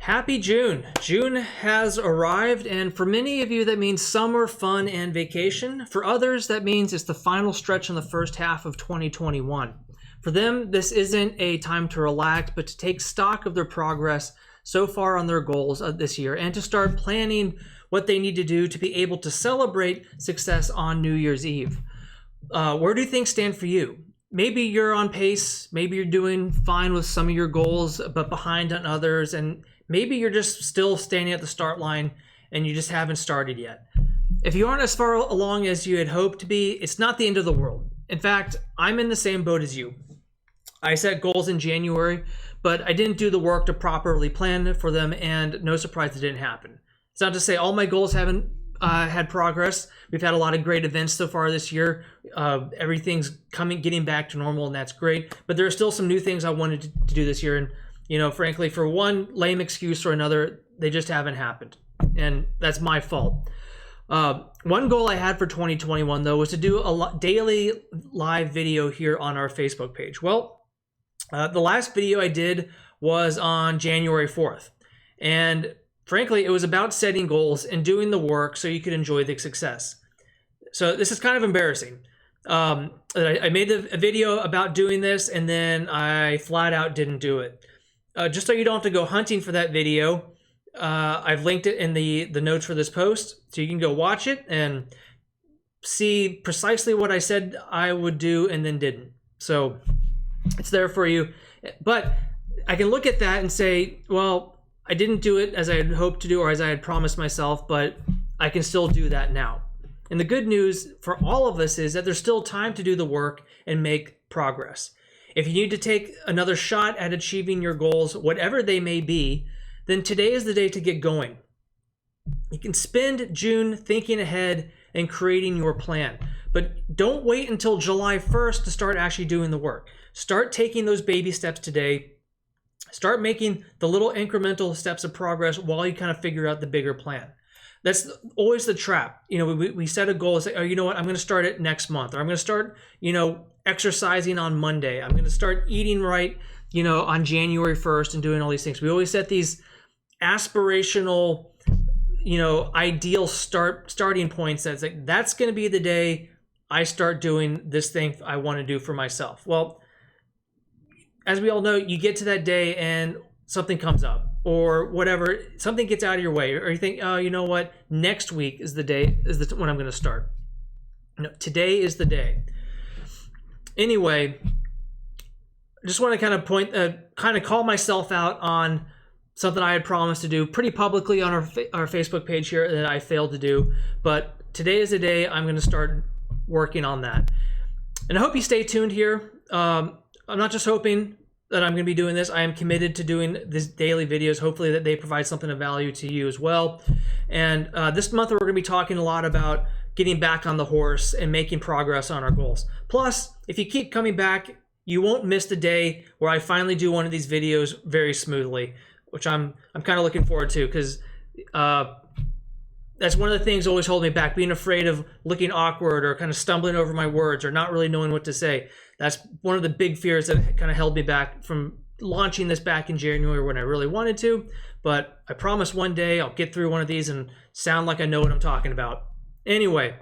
Happy June. June has arrived, and for many of you that means summer, fun, and vacation. For others, that means it's the final stretch in the first half of 2021. For them, this isn't a time to relax, but to take stock of their progress so far on their goals this year and to start planning what they need to do to be able to celebrate success on New Year's Eve. Where do things stand for you? Maybe you're on pace, maybe you're doing fine with some of your goals, but behind on others, and maybe you're just still standing at the start line and you just haven't started yet. If you aren't as far along as you had hoped to be, it's not the end of the world. In fact, I'm in the same boat as you. I set goals in January, but I didn't do the work to properly plan for them, and no surprise it didn't happen. It's not to say all my goals haven't had progress. We've had a lot of great events so far this year. Everything's getting back to normal, and that's great. But there are still some new things I wanted to do this year, and frankly, for one lame excuse or another, they just haven't happened, and that's my fault. One goal I had for 2021, though, was to do a daily live video here on our Facebook page. Well, the last video I did was on January 4th, and frankly, it was about setting goals and doing the work so you could enjoy the success. So this is kind of embarrassing. I made a video about doing this, and then I flat out didn't do it. Just so you don't have to go hunting for that video, I've linked it in the notes for this post, so you can go watch it and see precisely what I said I would do and then didn't. So it's there for you. But I can look at that and say, well, I didn't do it as I had hoped to do or as I had promised myself, but I can still do that now. And the good news for all of us is that there's still time to do the work and make progress. If you need to take another shot at achieving your goals, whatever they may be, then today is the day to get going. You can spend June thinking ahead and creating your plan, but don't wait until July 1st to start actually doing the work. Start taking those baby steps today. Start making the little incremental steps of progress while you kind of figure out the bigger plan. That's always the trap. We set a goal and say, oh, you know what? I'm going to start it next month, or I'm going to start, exercising on Monday. I'm going to start eating right, on January 1st and doing all these things. We always set these aspirational, ideal starting points. That's like, that's going to be the day I start doing this thing I want to do for myself. Well, as we all know, you get to that day and something comes up or whatever, something gets out of your way, or you think, oh, you know what? Next week is the day, when I'm going to start. No, today is the day. Anyway, I just want to kind of call myself out on something I had promised to do pretty publicly on our Facebook page here that I failed to do. But today is the day I'm going to start working on that. And I hope you stay tuned here. I'm not just hoping that I'm going to be doing this. I am committed to doing these daily videos, hopefully that they provide something of value to you as well. And this month we're going to be talking a lot about getting back on the horse and making progress on our goals. Plus, if you keep coming back, you won't miss the day where I finally do one of these videos very smoothly, which I'm kind of looking forward to, because that's one of the things always holding me back, being afraid of looking awkward or kind of stumbling over my words or not really knowing what to say. That's one of the big fears that kind of held me back from launching this back in January when I really wanted to. But I promise one day I'll get through one of these and sound like I know what I'm talking about. Anyway,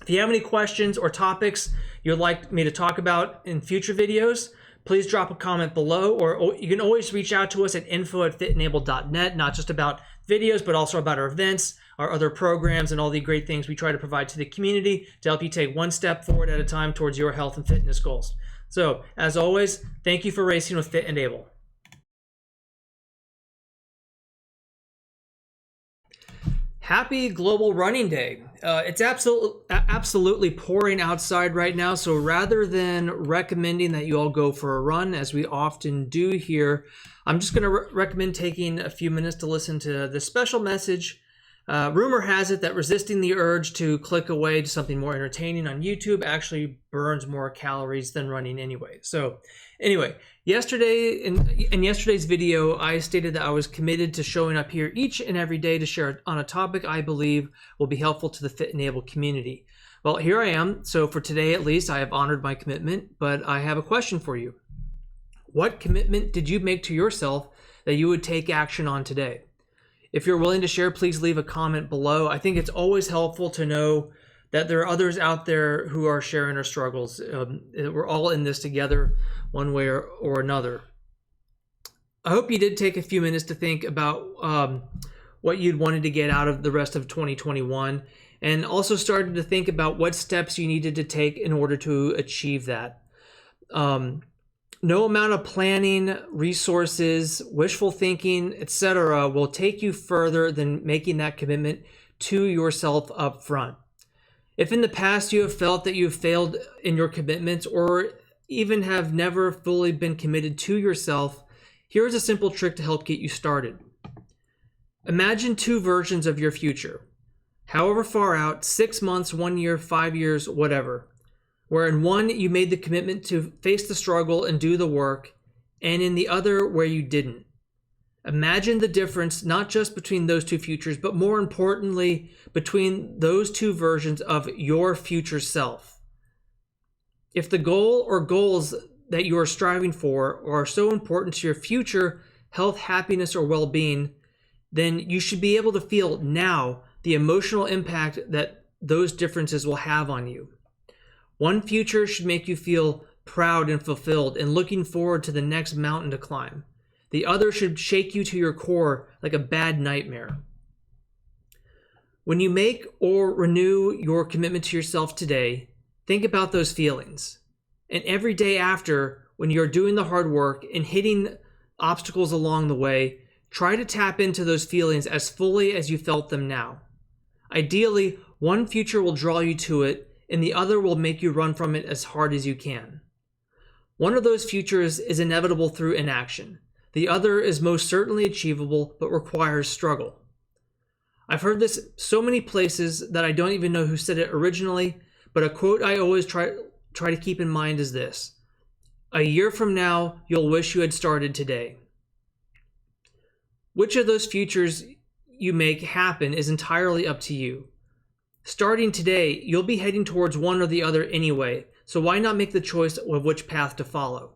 if you have any questions or topics you'd like me to talk about in future videos, please drop a comment below, or you can always reach out to us at info@fitenable.net, not just about videos, but also about our events, our other programs, and all the great things we try to provide to the community to help you take one step forward at a time towards your health and fitness goals. So, as always, thank you for racing with Fit and Able. Happy Global Running Day. It's absolutely pouring outside right now, so rather than recommending that you all go for a run, as we often do here, I'm just going to recommend taking a few minutes to listen to this special message. Rumor has it that resisting the urge to click away to something more entertaining on YouTube actually burns more calories than running anyway. So anyway, in yesterday's video, I stated that I was committed to showing up here each and every day to share on a topic I believe will be helpful to the Fit and Able community. Well, here I am. So for today, at least, I have honored my commitment, but I have a question for you. What commitment did you make to yourself that you would take action on today? If you're willing to share, please leave a comment below. I think it's always helpful to know that there are others out there who are sharing our struggles. We're all in this together one way or another. I hope you did take a few minutes to think about what you'd wanted to get out of the rest of 2021, and also started to think about what steps you needed to take in order to achieve that. No amount of planning, resources, wishful thinking, etc. will take you further than making that commitment to yourself up front. If in the past you have felt that you've failed in your commitments, or even have never fully been committed to yourself, here's a simple trick to help get you started. Imagine two versions of your future, however far out, 6 months, 1 year, 5 years, whatever, where in one you made the commitment to face the struggle and do the work, and in the other where you didn't. Imagine the difference, not just between those two futures, but more importantly, between those two versions of your future self. If the goal or goals that you are striving for are so important to your future health, happiness, or well-being, then you should be able to feel now the emotional impact that those differences will have on you. One future should make you feel proud and fulfilled and looking forward to the next mountain to climb. The other should shake you to your core like a bad nightmare. When you make or renew your commitment to yourself today, think about those feelings. And every day after, when you're doing the hard work and hitting obstacles along the way, try to tap into those feelings as fully as you felt them now. Ideally, one future will draw you to it, and the other will make you run from it as hard as you can. One of those futures is inevitable through inaction. The other is most certainly achievable, but requires struggle. I've heard this so many places that I don't even know who said it originally, but a quote I always try to keep in mind is this: "A year from now, you'll wish you had started today." Which of those futures you make happen is entirely up to you. Starting today, you'll be heading towards one or the other anyway, so why not make the choice of which path to follow?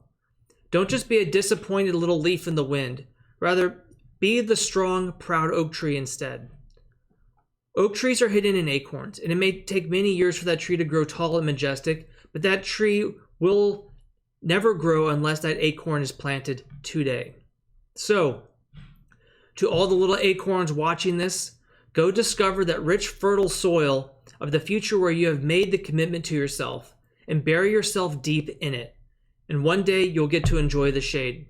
Don't just be a disappointed little leaf in the wind. Rather, be the strong, proud oak tree instead. Oak trees are hidden in acorns, and it may take many years for that tree to grow tall and majestic, but that tree will never grow unless that acorn is planted today. So, to all the little acorns watching this, go discover that rich, fertile soil of the future where you have made the commitment to yourself, and bury yourself deep in it. And one day you'll get to enjoy the shade.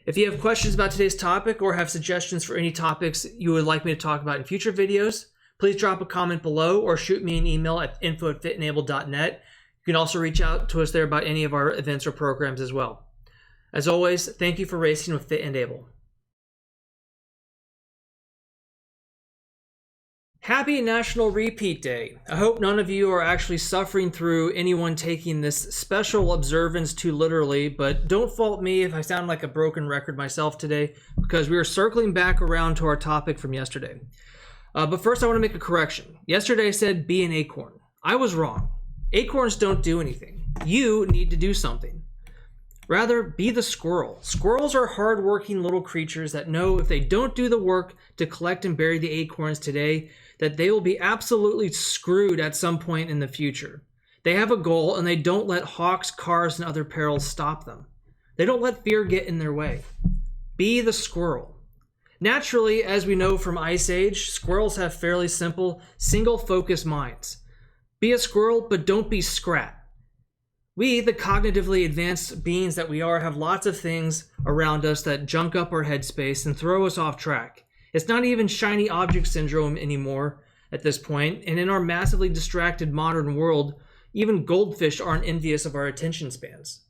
If you have questions about today's topic or have suggestions for any topics you would like me to talk about in future videos, please drop a comment below or shoot me an email at info@fitenable.net. You can also reach out to us there about any of our events or programs as well. As always, thank you for racing with Fit and Able. Happy National Repeat Day. I hope none of you are actually suffering through anyone taking this special observance too literally, but don't fault me if I sound like a broken record myself today, because we are circling back around to our topic from yesterday. But first I want to make a correction. Yesterday I said be an acorn. I was wrong. Acorns don't do anything. You need to do something. Rather, be the squirrel. Squirrels are hardworking little creatures that know if they don't do the work to collect and bury the acorns today, that they will be absolutely screwed at some point in the future. They have a goal, and they don't let hawks, cars, and other perils stop them. They don't let fear get in their way. Be the squirrel. Naturally, as we know from Ice Age, squirrels have fairly simple, single-focused minds. Be a squirrel, but don't be Scrat. We, the cognitively advanced beings that we are, have lots of things around us that junk up our headspace and throw us off track. It's not even shiny object syndrome anymore at this point, and in our massively distracted modern world, even goldfish aren't envious of our attention spans.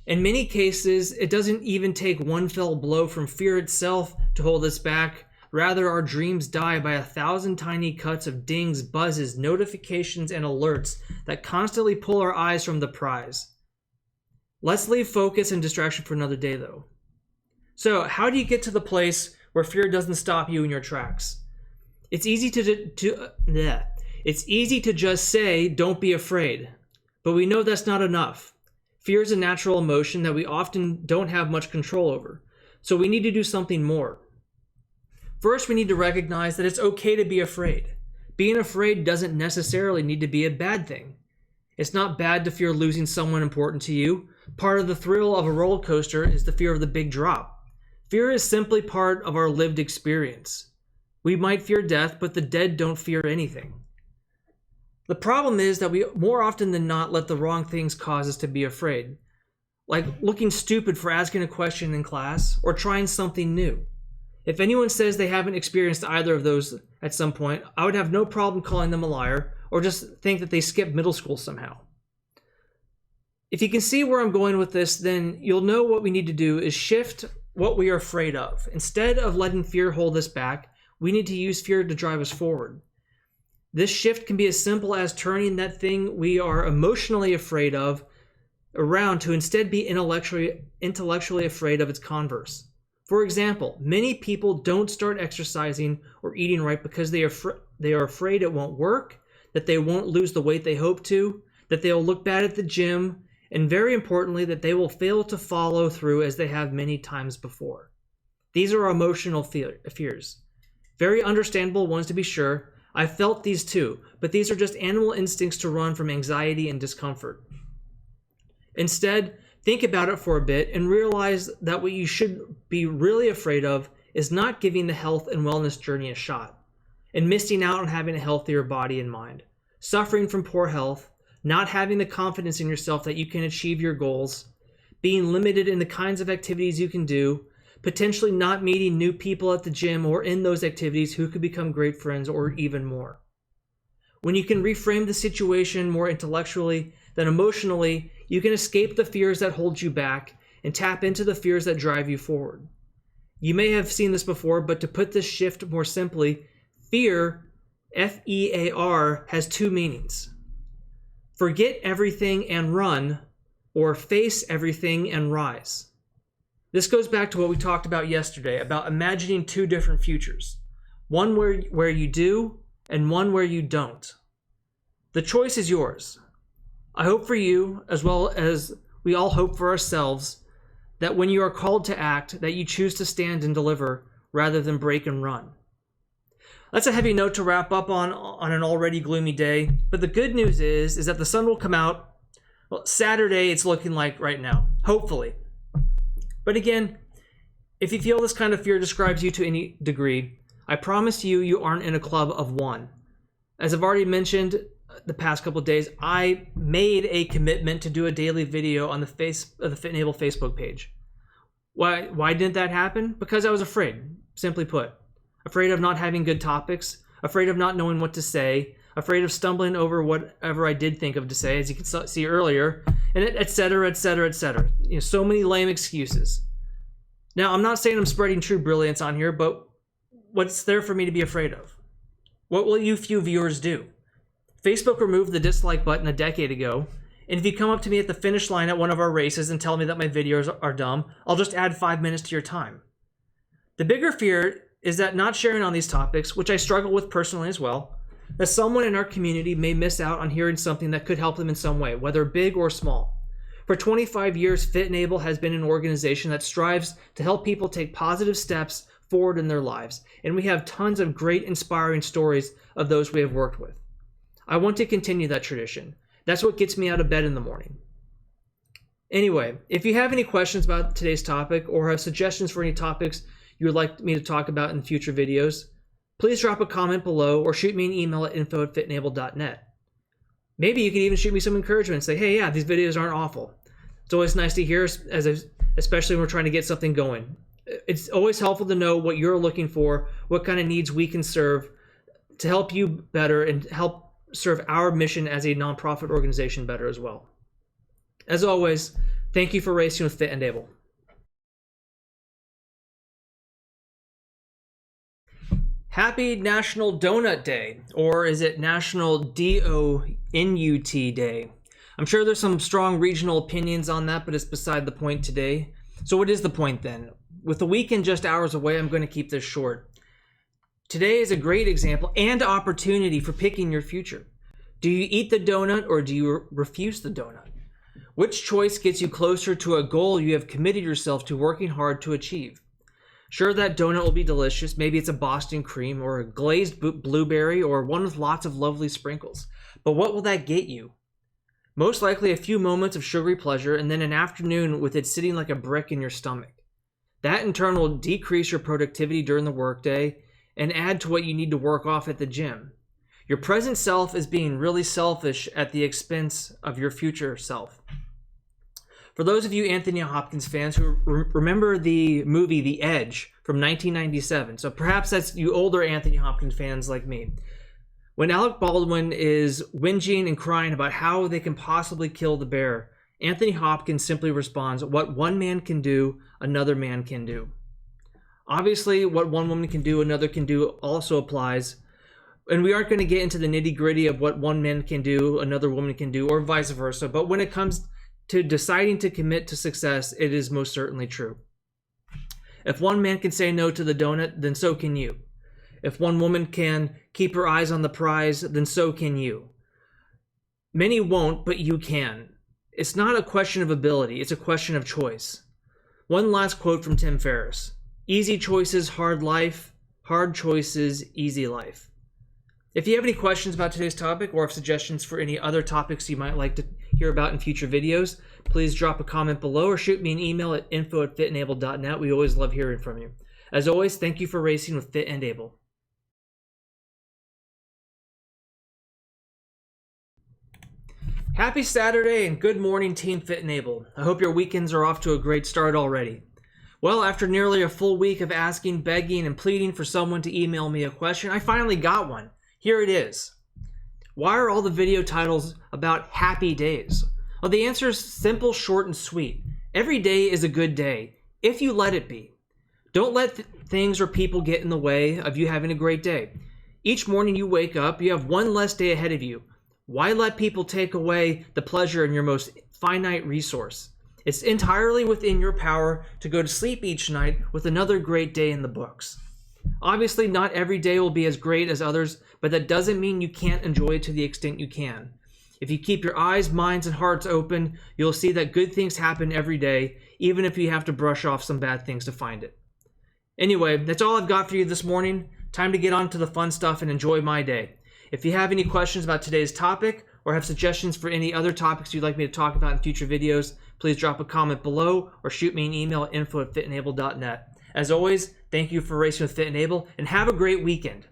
In many cases, it doesn't even take one fell blow from fear itself to hold us back. Rather, our dreams die by 1,000 tiny cuts of dings, buzzes, notifications, and alerts that constantly pull our eyes from the prize. Let's leave focus and distraction for another day, though. So, how do you get to the place where fear doesn't stop you in your tracks? It's easy to just say, don't be afraid. But we know that's not enough. Fear is a natural emotion that we often don't have much control over. So we need to do something more. First, we need to recognize that it's okay to be afraid. Being afraid doesn't necessarily need to be a bad thing. It's not bad to fear losing someone important to you. Part of the thrill of a roller coaster is the fear of the big drop. Fear is simply part of our lived experience. We might fear death, but the dead don't fear anything. The problem is that we more often than not let the wrong things cause us to be afraid, like looking stupid for asking a question in class or trying something new. If anyone says they haven't experienced either of those at some point, I would have no problem calling them a liar or just think that they skipped middle school somehow. If you can see where I'm going with this, then you'll know what we need to do is shift what we are afraid of. Instead of letting fear hold us back, we need to use fear to drive us forward. This shift can be as simple as turning that thing we are emotionally afraid of around to instead be intellectually afraid of its converse. For example, many people don't start exercising or eating right because they are afraid it won't work, that they won't lose the weight they hope to, that they'll look bad at the gym, and very importantly, that they will fail to follow through as they have many times before. These are emotional fears. Very understandable ones to be sure. I've felt these too, but these are just animal instincts to run from anxiety and discomfort. Instead, think about it for a bit and realize that what you should be really afraid of is not giving the health and wellness journey a shot and missing out on having a healthier body and mind, suffering from poor health, not having the confidence in yourself that you can achieve your goals, being limited in the kinds of activities you can do, potentially not meeting new people at the gym or in those activities who could become great friends or even more. When you can reframe the situation more intellectually than emotionally, you can escape the fears that hold you back and tap into the fears that drive you forward. You may have seen this before, but to put this shift more simply, fear, F-E-A-R, has two meanings. Forget everything and run, or face everything and rise. This goes back to what we talked about yesterday, about imagining two different futures. One where you do, and one where you don't. The choice is yours. I hope for you, as well as we all hope for ourselves, that when you are called to act, that you choose to stand and deliver rather than break and run. That's a heavy note to wrap up on an already gloomy day, but the good news is that the sun will come out. Well, Saturday it's looking like right now, hopefully. But again, if you feel this kind of fear describes you to any degree, I promise you aren't in a club of one. As I've already mentioned the past couple of days, I made a commitment to do a daily video on the FitEnable Facebook page. Why didn't that happen? Because I was afraid, simply put. Afraid of not having good topics, afraid of not knowing what to say, afraid of stumbling over whatever I did think of to say, as you can see earlier, and et cetera, et cetera, et cetera. So many lame excuses. Now, I'm not saying I'm spreading true brilliance on here, but what's there for me to be afraid of? What will you few viewers do? Facebook removed the dislike button a decade ago, and if you come up to me at the finish line at one of our races and tell me that my videos are dumb, I'll just add 5 minutes to your time. The bigger fear is that not sharing on these topics, which I struggle with personally as well, that someone in our community may miss out on hearing something that could help them in some way, whether big or small. For 25 years, FitEnable has been an organization that strives to help people take positive steps forward in their lives, and we have tons of great inspiring stories of those we have worked with. I want to continue that tradition. That's what gets me out of bed in the morning. Anyway, if you have any questions about today's topic or have suggestions for any topics you would like me to talk about in future videos, please drop a comment below or shoot me an email at info@fitenable.net. Maybe you can even shoot me some encouragement and say, hey, yeah, these videos aren't awful. It's always nice to hear, especially when we're trying to get something going. It's always helpful to know what you're looking for, what kind of needs we can serve to help you better and help serve our mission as a nonprofit organization better as well. As always, thank you for racing with FitEnable. Happy National Donut Day, or is it National D-O-N-U-T Day? I'm sure there's some strong regional opinions on that, but it's beside the point today. So what is the point then? With the weekend just hours away, I'm going to keep this short. Today is a great example and opportunity for picking your future. Do you eat the donut or do you refuse the donut? Which choice gets you closer to a goal you have committed yourself to working hard to achieve? Sure, that donut will be delicious. Maybe it's a Boston cream or a glazed blueberry or one with lots of lovely sprinkles. But what will that get you? Most likely a few moments of sugary pleasure and then an afternoon with it sitting like a brick in your stomach. That in turn will decrease your productivity during the workday and add to what you need to work off at the gym. Your present self is being really selfish at the expense of your future self. For those of you Anthony Hopkins fans who remember the movie The Edge from 1997, so perhaps that's you older Anthony Hopkins fans like me. When Alec Baldwin is whinging and crying about how they can possibly kill the bear, Anthony Hopkins simply responds, "What one man can do, another man can do." Obviously, what one woman can do, another can do also applies. And we aren't going to get into the nitty-gritty of what one man can do, another woman can do, or vice versa. But when it comes to deciding to commit to success, it is most certainly true. If one man can say no to the donut, then so can you. If one woman can keep her eyes on the prize, then so can you. Many won't, but you can. It's not a question of ability, it's a question of choice. One last quote from Tim Ferriss. Easy choices, hard life. Hard choices, easy life. If you have any questions about today's topic or have suggestions for any other topics you might like to hear about in future videos, please drop a comment below or shoot me an email at info@fitandable.net. We always love hearing from you. As always, thank you for racing with Fit and Able. Happy Saturday and good morning, Team Fit and Able. I hope your weekends are off to a great start already. Well, after nearly a full week of asking, begging, and pleading for someone to email me a question, I finally got one. Here it is. Why are all the video titles about happy days? Well, the answer is simple, short, and sweet. Every day is a good day, if you let it be. Don't let things or people get in the way of you having a great day. Each morning you wake up, you have one less day ahead of you. Why let people take away the pleasure in your most finite resource? It's entirely within your power to go to sleep each night with another great day in the books. Obviously, not every day will be as great as others, but that doesn't mean you can't enjoy it to the extent you can. If you keep your eyes, minds, and hearts open, you'll see that good things happen every day, even if you have to brush off some bad things to find it. Anyway, that's all I've got for you this morning. Time to get on to the fun stuff and enjoy my day. If you have any questions about today's topic or have suggestions for any other topics you'd like me to talk about in future videos, please drop a comment below or shoot me an email at info@fitandable.net. As always, thank you for racing with Fit and Able, and have a great weekend.